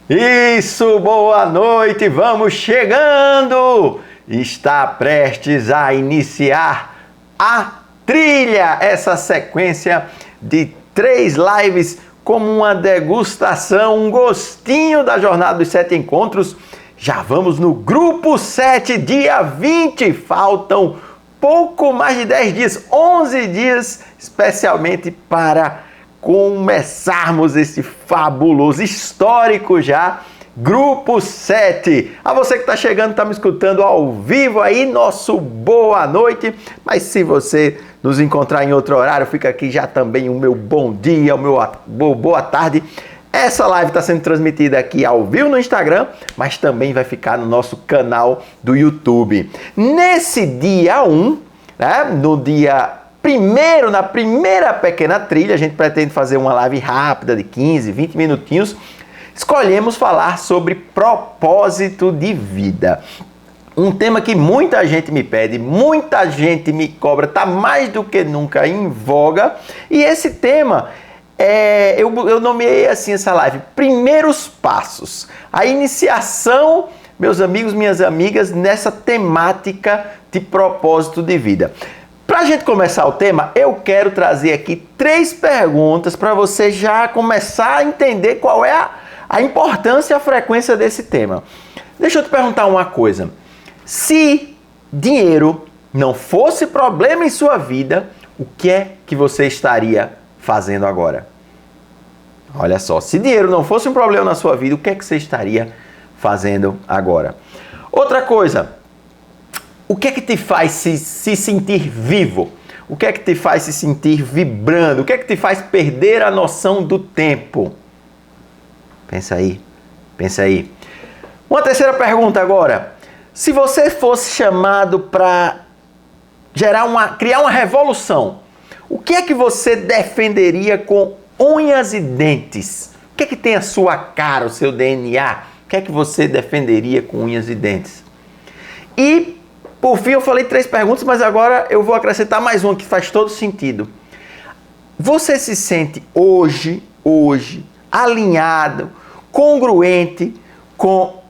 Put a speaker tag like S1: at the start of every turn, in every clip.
S1: Isso, boa noite, vamos chegando! Está prestes a iniciar a trilha, essa sequência de 3 lives como uma degustação, um gostinho da Jornada dos 7 Encontros. Já vamos no grupo 7, dia 20, faltam pouco mais de 10 dias, 11 dias, especialmente para começarmos esse fabuloso, histórico já, Grupo 7. A você que está chegando, está me escutando ao vivo aí, nosso boa noite. Mas se você nos encontrar em outro horário, fica aqui já também o meu bom dia, o meu boa tarde. Essa live está sendo transmitida aqui ao vivo no Instagram, mas também vai ficar no nosso canal do YouTube. Nesse dia 1, né, no dia primeiro, na primeira pequena trilha, a gente pretende fazer uma live rápida de 15, 20 minutinhos. Escolhemos falar sobre propósito de vida. Um tema que muita gente me pede, muita gente me cobra, está mais do que nunca em voga. E esse tema, eu nomeei assim essa live, Primeiros Passos. A iniciação, meus amigos, minhas amigas, nessa temática de propósito de vida. Para a gente começar o tema, eu quero trazer aqui 3 perguntas para você já começar a entender qual é a importância e a frequência desse tema. Deixa eu te perguntar uma coisa. Se dinheiro não fosse problema em sua vida, o que é que você estaria fazendo agora? Olha só, se dinheiro não fosse um problema na sua vida, o que é que você estaria fazendo agora? Outra coisa. O que é que te faz se sentir vivo? O que é que te faz se sentir vibrando? O que é que te faz perder a noção do tempo? Pensa aí, pensa aí. Uma terceira pergunta agora. Se você fosse chamado para criar uma revolução, o que é que você defenderia com unhas e dentes? O que é que tem a sua cara, o seu DNA? O que é que você defenderia com unhas e dentes? E por fim, eu falei 3 perguntas, mas agora eu vou acrescentar mais uma que faz todo sentido. Você se sente hoje, alinhado, congruente com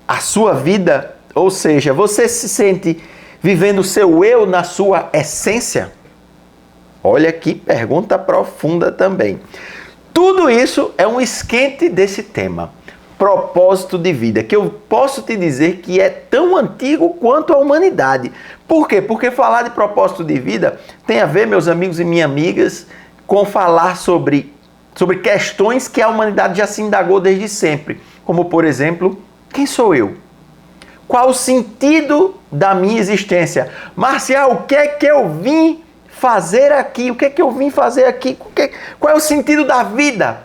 S1: a sua vida? Ou seja, você se sente vivendo o seu eu na sua essência? Olha que pergunta profunda também. Tudo isso é um esquente desse tema. Propósito de vida, que eu posso te dizer que é tão antigo quanto a humanidade. Por quê? Porque falar de propósito de vida tem a ver, meus amigos e minhas amigas, com falar sobre questões que a humanidade já se indagou desde sempre. Como, por exemplo, quem sou eu? Qual o sentido da minha existência? Marcial, o que é que eu vim fazer aqui? O que é que eu vim fazer aqui? Qual é o sentido da vida?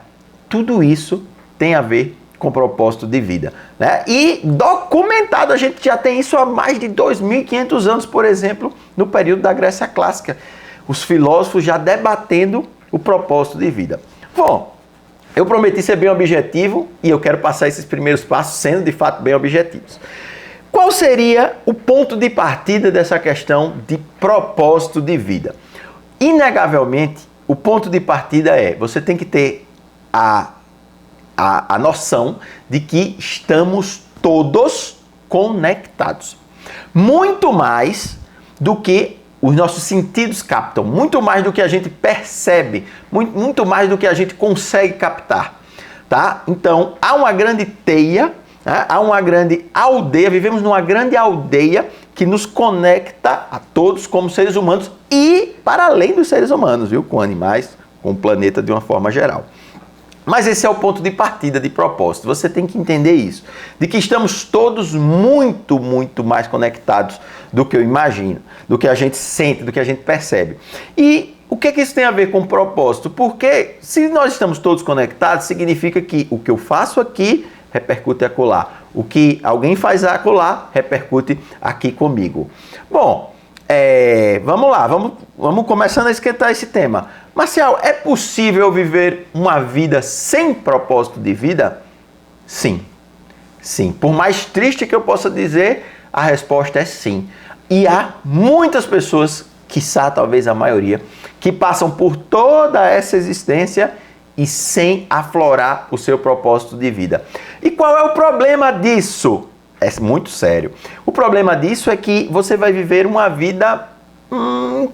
S1: Tudo isso tem a ver com propósito de vida, né? E documentado, a gente já tem isso há mais de 2.500 anos, por exemplo, no período da Grécia Clássica. Os filósofos já debatendo o propósito de vida. Bom, eu prometi ser bem objetivo e eu quero passar esses primeiros passos sendo de fato bem objetivos. Qual seria o ponto de partida dessa questão de propósito de vida? Inegavelmente, o ponto de partida você tem que ter a noção de que estamos todos conectados. Muito mais do que os nossos sentidos captam, muito mais do que a gente percebe, muito mais do que a gente consegue captar, tá? Então, há uma grande teia, né? Há uma grande aldeia, vivemos numa grande aldeia que nos conecta a todos como seres humanos e para além dos seres humanos, viu? Com animais, com o planeta de uma forma geral. Mas esse é o ponto de partida de propósito. Você tem que entender isso. De que estamos todos muito, muito mais conectados do que eu imagino, do que a gente sente, do que a gente percebe. E o que isso tem a ver com propósito? Porque se nós estamos todos conectados, significa que o que eu faço aqui repercute acolá. O que alguém faz acolá repercute aqui comigo. Bom, vamos lá, vamos começando a esquentar esse tema. Marcial, é possível viver uma vida sem propósito de vida? Sim. Sim. Por mais triste que eu possa dizer, a resposta é sim. E há muitas pessoas, quiçá talvez a maioria, que passam por toda essa existência e sem aflorar o seu propósito de vida. E qual é o problema disso? É muito sério. O problema disso é que você vai viver uma vida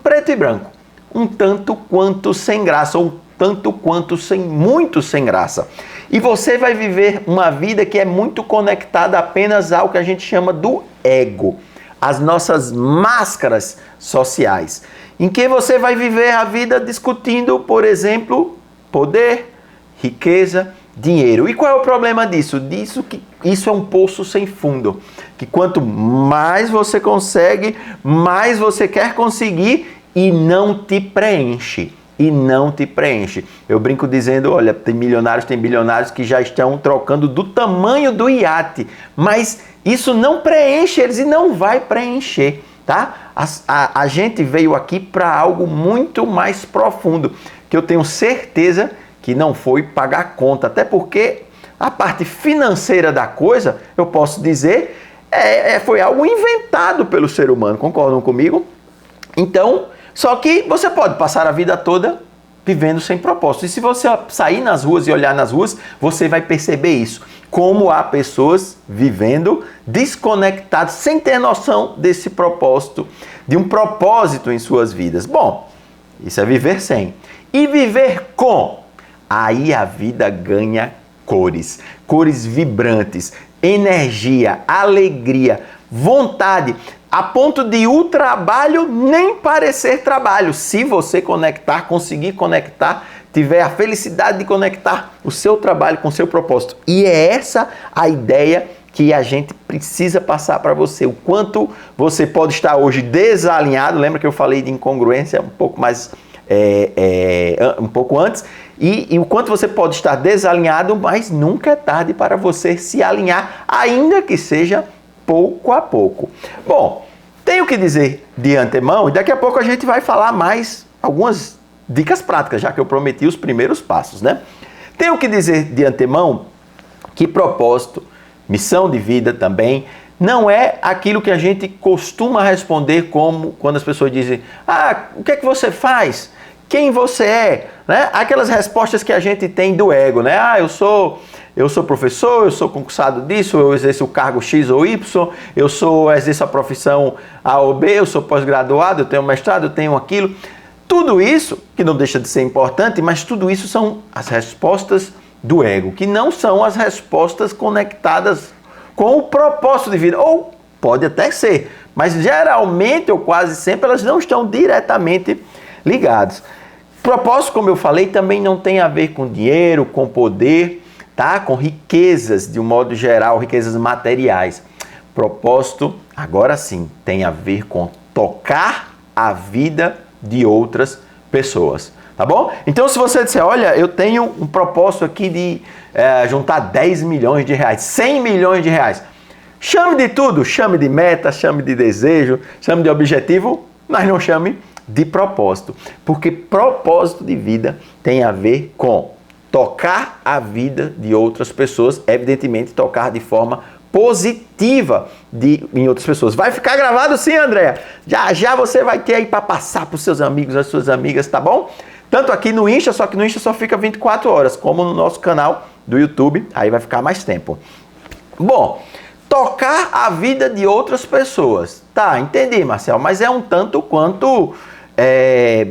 S1: preto e branco, um tanto quanto sem graça, ou um tanto quanto muito sem graça. E você vai viver uma vida que é muito conectada apenas ao que a gente chama do ego, as nossas máscaras sociais, em que você vai viver a vida discutindo, por exemplo, poder, riqueza, dinheiro. E qual é o problema disso? Isso é um poço sem fundo, que quanto mais você consegue, mais você quer conseguir e não te preenche. Eu brinco dizendo, olha, tem milionários, tem bilionários que já estão trocando do tamanho do iate, mas isso não preenche eles e não vai preencher, tá? A gente veio aqui para algo muito mais profundo, que eu tenho certeza que não foi pagar conta, até porque a parte financeira da coisa, eu posso dizer, foi algo inventado pelo ser humano, concordam comigo? Então, só que você pode passar a vida toda vivendo sem propósito. E se você sair nas ruas e olhar nas ruas, você vai perceber isso. Como há pessoas vivendo desconectadas, sem ter noção desse propósito, de um propósito em suas vidas. Bom, isso é viver sem. E viver com? Aí a vida ganha cores. Cores vibrantes, energia, alegria, vontade, a ponto de o trabalho nem parecer trabalho. Se você conseguir conectar, tiver a felicidade de conectar o seu trabalho com o seu propósito. E é essa a ideia que a gente precisa passar para você. O quanto você pode estar hoje desalinhado. Lembra que eu falei de incongruência um pouco mais um pouco antes, e o quanto você pode estar desalinhado, mas nunca é tarde para você se alinhar, ainda que seja pouco a pouco. Bom, tenho que dizer de antemão, e daqui a pouco a gente vai falar mais algumas dicas práticas, já que eu prometi os primeiros passos, né? Tenho que dizer de antemão que propósito, missão de vida também, não é aquilo que a gente costuma responder como quando as pessoas dizem: o que é que você faz? Quem você é? Né? Aquelas respostas que a gente tem do ego, né? Eu sou professor, eu sou concursado disso, eu exerço o cargo X ou Y, eu exerço a profissão A ou B, eu sou pós-graduado, eu tenho mestrado, eu tenho aquilo. Tudo isso, que não deixa de ser importante, mas tudo isso são as respostas do ego, que não são as respostas conectadas com o propósito de vida. Ou pode até ser, mas geralmente ou quase sempre elas não estão diretamente ligadas. Propósito, como eu falei, também não tem a ver com dinheiro, com poder, tá? Com riquezas, de um modo geral, riquezas materiais. Propósito, agora sim, tem a ver com tocar a vida de outras pessoas, tá bom? Então, se você disser, olha, eu tenho um propósito aqui de juntar 10 milhões de reais, 100 milhões de reais, chame de tudo, chame de meta, chame de desejo, chame de objetivo, mas não chame de propósito, porque propósito de vida tem a ver com tocar a vida de outras pessoas, evidentemente tocar de forma positiva em outras pessoas. Vai ficar gravado sim, Andréa? Já você vai ter aí para passar para os seus amigos, as suas amigas, tá bom? Tanto aqui no Insta, só que no Insta só fica 24 horas, como no nosso canal do YouTube, aí vai ficar mais tempo. Bom, tocar a vida de outras pessoas. Tá, entendi, Marcel, mas é um tanto quanto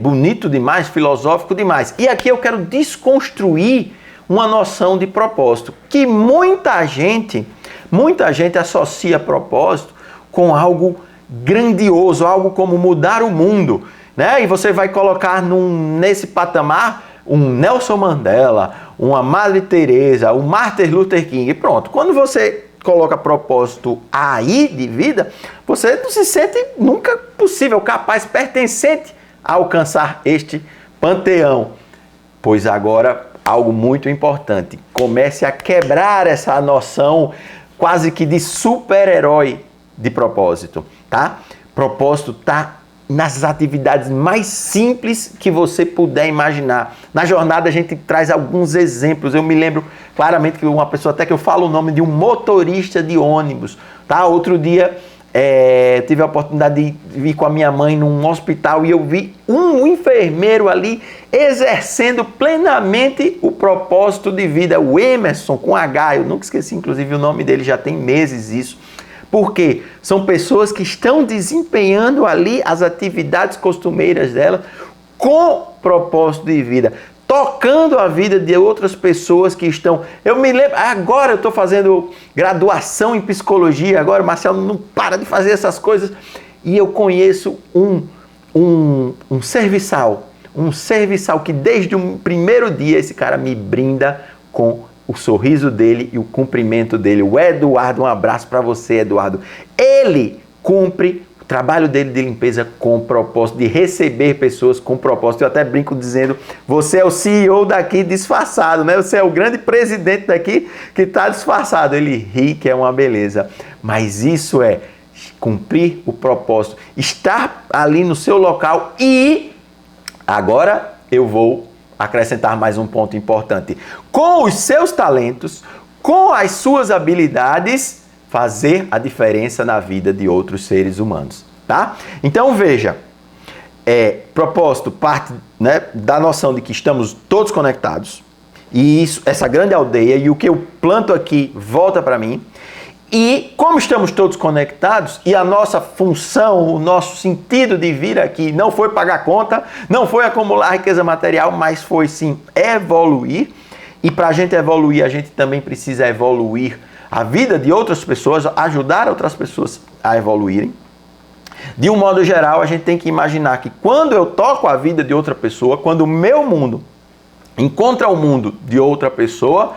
S1: bonito demais, filosófico demais. E aqui eu quero desconstruir uma noção de propósito, que muita gente associa propósito com algo grandioso, algo como mudar o mundo, né? E você vai colocar nesse patamar um Nelson Mandela, uma Madre Teresa, um Martin Luther King, e pronto. Quando você coloca propósito aí de vida, você não se sente nunca possível, capaz, pertencente a alcançar este panteão. Pois agora, algo muito importante, comece a quebrar essa noção quase que de super-herói de propósito, tá? Propósito tá nas atividades mais simples que você puder imaginar. Na jornada a gente traz alguns exemplos. Eu me lembro claramente que uma pessoa, até que eu falo o nome de um motorista de ônibus, tá? Outro dia tive a oportunidade de ir com a minha mãe num hospital e eu vi um enfermeiro ali exercendo plenamente o propósito de vida, o Emerson com H, eu nunca esqueci inclusive o nome dele, já tem meses isso. Porque são pessoas que estão desempenhando ali as atividades costumeiras delas com propósito de vida, tocando a vida de outras pessoas que estão... Eu me lembro, agora eu estou fazendo graduação em psicologia, agora o Marcelo não para de fazer essas coisas, e eu conheço um serviçal que desde o primeiro dia esse cara me brinda com o sorriso dele e o cumprimento dele. O Eduardo, um abraço para você, Eduardo. Ele cumpre o trabalho dele de limpeza com o propósito de receber pessoas com propósito. Eu até brinco dizendo, você é o CEO daqui disfarçado, né? Você é o grande presidente daqui que está disfarçado. Ele ri, que é uma beleza. Mas isso é cumprir o propósito, estar ali no seu local e agora eu vou acrescentar mais um ponto importante. Com os seus talentos, com as suas habilidades, fazer a diferença na vida de outros seres humanos, tá? Então veja, propósito parte, né, da noção de que estamos todos conectados, e isso, essa grande aldeia, e o que eu planto aqui volta para mim. E como estamos todos conectados e a nossa função, o nosso sentido de vir aqui não foi pagar conta, não foi acumular riqueza material, mas foi sim evoluir. E para a gente evoluir, a gente também precisa evoluir a vida de outras pessoas, ajudar outras pessoas a evoluírem. De um modo geral, a gente tem que imaginar que quando eu toco a vida de outra pessoa, quando o meu mundo encontra o mundo de outra pessoa,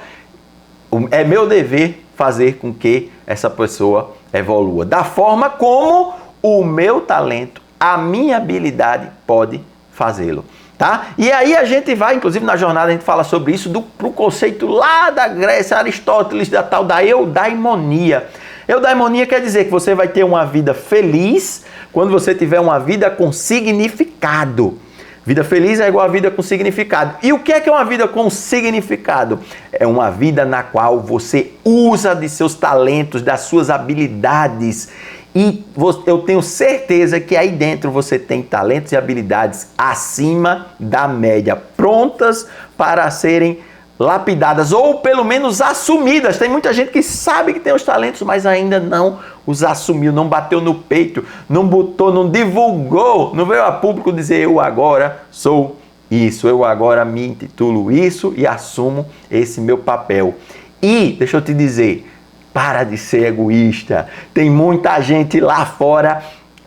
S1: é meu dever fazer com que essa pessoa evolua. Da forma como o meu talento, a minha habilidade pode fazê-lo. Tá? E aí a gente vai, inclusive na jornada a gente fala sobre isso, pro conceito lá da Grécia, Aristóteles, da tal da eudaimonia. Eudaimonia quer dizer que você vai ter uma vida feliz quando você tiver uma vida com significado. Vida feliz é igual a vida com significado. E o que é uma vida com significado? É uma vida na qual você usa de seus talentos, das suas habilidades. E eu tenho certeza que aí dentro você tem talentos e habilidades acima da média, prontas para serem lapidadas ou pelo menos assumidas. Tem muita gente que sabe que tem os talentos, mas ainda não os assumiu, não bateu no peito, não botou, não divulgou, não veio a público dizer eu agora sou isso, eu agora me intitulo isso e assumo esse meu papel. E, deixa eu te dizer, para de ser egoísta. Tem muita gente lá fora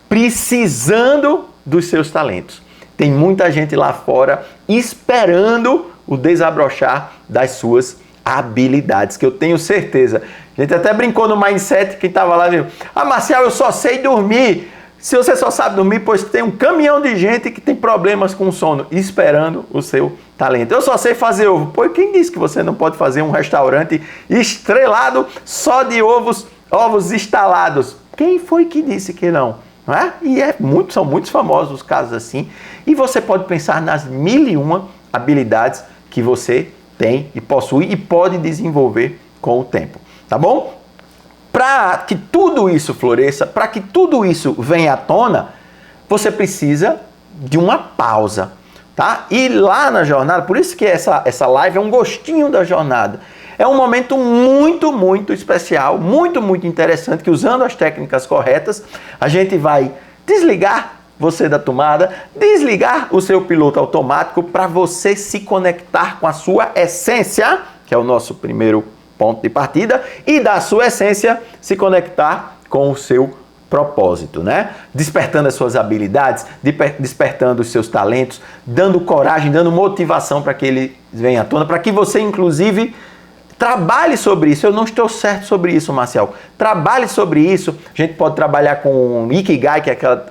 S1: precisando dos seus talentos. Tem muita gente lá fora esperando o desabrochar das suas habilidades, que eu tenho certeza. A gente até brincou no Mindset, quem estava lá, viu? Marcial, eu só sei dormir. Se você só sabe dormir, pois tem um caminhão de gente que tem problemas com sono, esperando o seu talento. Eu só sei fazer ovo. Pois quem disse que você não pode fazer um restaurante estrelado só de ovos estalados? Quem foi que disse que não? Não é? E são muitos famosos os casos assim. E você pode pensar nas 1001 habilidades que você tem e possui e pode desenvolver com o tempo. Tá bom? Para que tudo isso floresça, para que tudo isso venha à tona, você precisa de uma pausa, tá? E lá na jornada, por isso que essa live é um gostinho da jornada. É um momento muito, muito especial, muito, muito interessante, que usando as técnicas corretas, a gente vai desligar você da tomada, desligar o seu piloto automático para você se conectar com a sua essência, que é o nosso primeiro ponto de partida, e da sua essência se conectar com o seu propósito, né? Despertando as suas habilidades, despertando os seus talentos, dando coragem, dando motivação para que ele venha à tona, para que você, inclusive, trabalhe sobre isso. Eu não estou certo sobre isso, Marcel. Trabalhe sobre isso. A gente pode trabalhar com Ikigai, que é aquela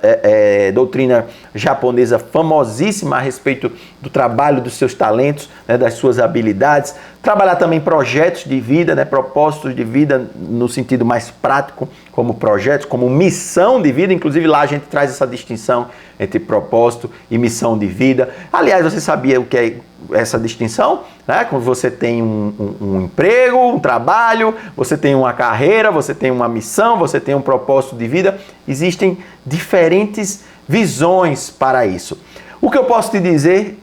S1: doutrina japonesa famosíssima a respeito do trabalho dos seus talentos, né, das suas habilidades. Trabalhar também projetos de vida, né, propósitos de vida no sentido mais prático, como projetos, como missão de vida. Inclusive lá a gente traz essa distinção entre propósito e missão de vida. Aliás, você sabia o que é essa distinção? Né? Quando você tem um emprego, um trabalho, você tem uma carreira, você tem uma missão, você tem um propósito de vida. Existem diferentes visões para isso. O que eu posso te dizer,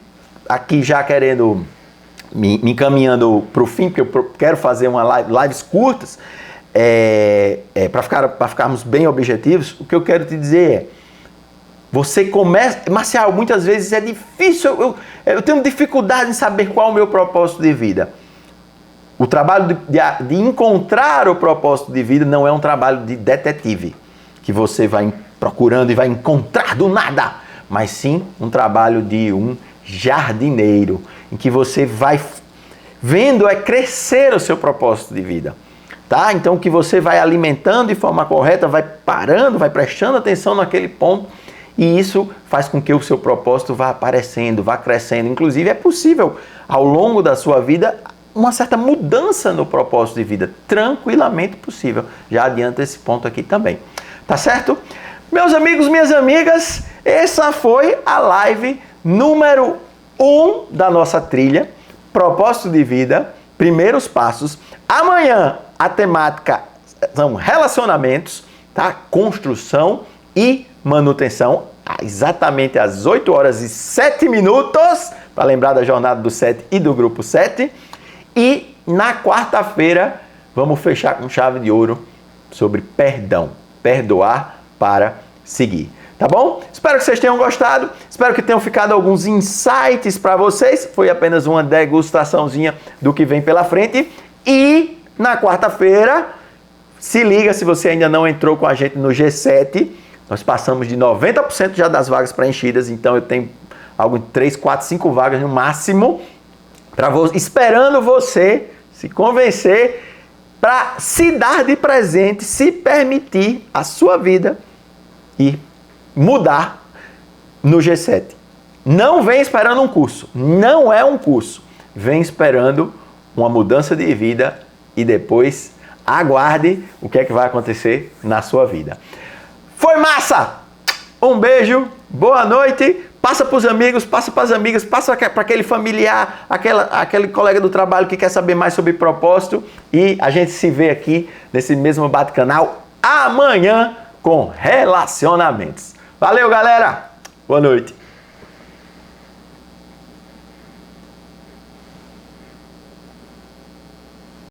S1: aqui já querendo me encaminhando para o fim, porque eu quero fazer lives curtas, para ficarmos bem objetivos, o que eu quero te dizer é, você começa... Marcial, muitas vezes é difícil, eu tenho dificuldade em saber qual é o meu propósito de vida. O trabalho de encontrar o propósito de vida não é um trabalho de detetive, que você vai procurando e vai encontrar do nada, mas sim um trabalho de um jardineiro, em que você vai vendo crescer o seu propósito de vida. Tá? Então, que você vai alimentando de forma correta, vai parando, vai prestando atenção naquele ponto, e isso faz com que o seu propósito vá aparecendo, vá crescendo. Inclusive, é possível, ao longo da sua vida, uma certa mudança no propósito de vida. Tranquilamente possível. Já adianta esse ponto aqui também. Tá certo? Meus amigos, minhas amigas, essa foi a live número 1 da nossa trilha. Propósito de vida, primeiros passos. Amanhã, a temática são relacionamentos, tá? Construção e manutenção, exatamente às 8h07, para lembrar da jornada do 7 e do grupo 7. E na quarta-feira, vamos fechar com chave de ouro sobre perdão. Perdoar para seguir. Tá bom? Espero que vocês tenham gostado, espero que tenham ficado alguns insights para vocês. Foi apenas uma degustaçãozinha do que vem pela frente. E na quarta-feira, se liga, se você ainda não entrou com a gente no G7, nós passamos de 90% já das vagas preenchidas, então eu tenho algo de 3, 4, 5 vagas no máximo, esperando você se convencer para se dar de presente, se permitir a sua vida e mudar no G7. Não vem esperando um curso, não é um curso. Vem esperando uma mudança de vida e depois aguarde o que é que vai acontecer na sua vida. Foi massa! Um beijo, boa noite. Passa para os amigos, passa para as amigas, passa para aquele familiar, aquele colega do trabalho que quer saber mais sobre propósito. E a gente se vê aqui nesse mesmo bate-canal amanhã com relacionamentos. Valeu, galera! Boa noite!